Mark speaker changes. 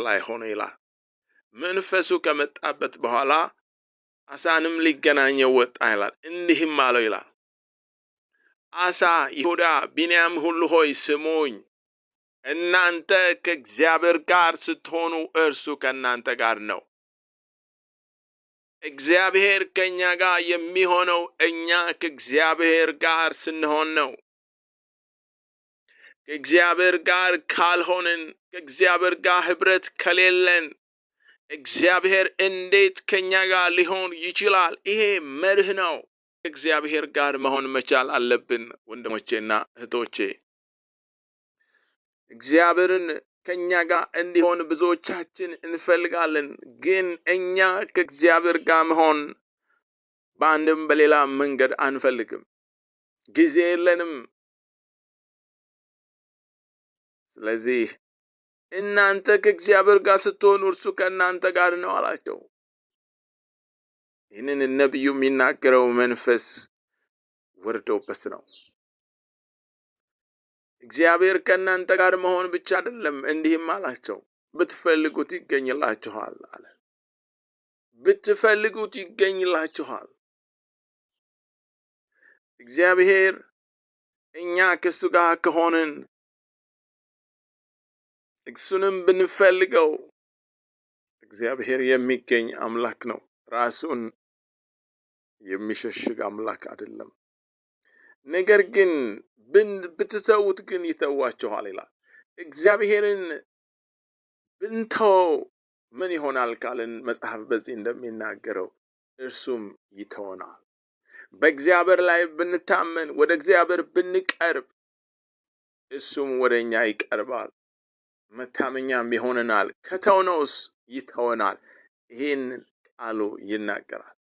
Speaker 1: ላይ ሆነ ይላል። መንፈሱ ከመጣበት በኋላ አሳንም ሊገናኘው ወጣ ይላል። እንዲህም አለው ይላል፣ አሳ ይሁዳ ቢንያም ሁሉ ሆይ ስሙኝ፣ እናንተ ከእግዚአብሔር ጋር ስትሆኑ እርሱ ከእናንተ ጋር ነው። እግዚአብሔር ከእኛ ጋር የሚሆነው እኛ ከእግዚአብሔር ጋር ስንሆን ነው። ከእግዚአብሔር ጋር ካልሆንን፣ ከእግዚአብሔር ጋር ህብረት ከሌለን እግዚአብሔር እንዴት ከኛ ጋር ሊሆን ይችላል? ይሄ መርህ ነው። ከእግዚአብሔር ጋር መሆን መቻል አለብን ወንድሞቼና እህቶቼ። እግዚአብሔርን ከኛ ጋር እንዲሆን ብዙዎቻችን እንፈልጋለን፣ ግን እኛ ከእግዚአብሔር ጋር መሆን በአንድም በሌላ መንገድ አንፈልግም። ጊዜ የለንም። ስለዚህ እናንተ ከእግዚአብሔር ጋር ስትሆኑ እርሱ ከእናንተ ጋር ነው አላቸው። ይህንን ነብዩ የሚናገረው መንፈስ ወርዶበት ነው። እግዚአብሔር ከእናንተ ጋር መሆን ብቻ አይደለም፣ እንዲህም አላቸው፣ ብትፈልጉት ይገኝላችኋል አለ። ብትፈልጉት ይገኝላችኋል። እግዚአብሔር እኛ ከሱ ጋር ከሆንን እሱንም ብንፈልገው እግዚአብሔር የሚገኝ አምላክ ነው። ራሱን የሚሸሽግ አምላክ አይደለም። ነገር ግን ብትተውት ግን ይተዋችኋል ይላል። እግዚአብሔርን ብንተው ምን ይሆናል ካልን መጽሐፍ በዚህ እንደሚናገረው እርሱም ይተወናል። በእግዚአብሔር ላይ ብንታመን፣ ወደ እግዚአብሔር ብንቀርብ እሱም ወደኛ ይቀርባል፣ መታመኛም ይሆነናል። ከተውነውስ ይተወናል። ይህን ቃሉ ይናገራል።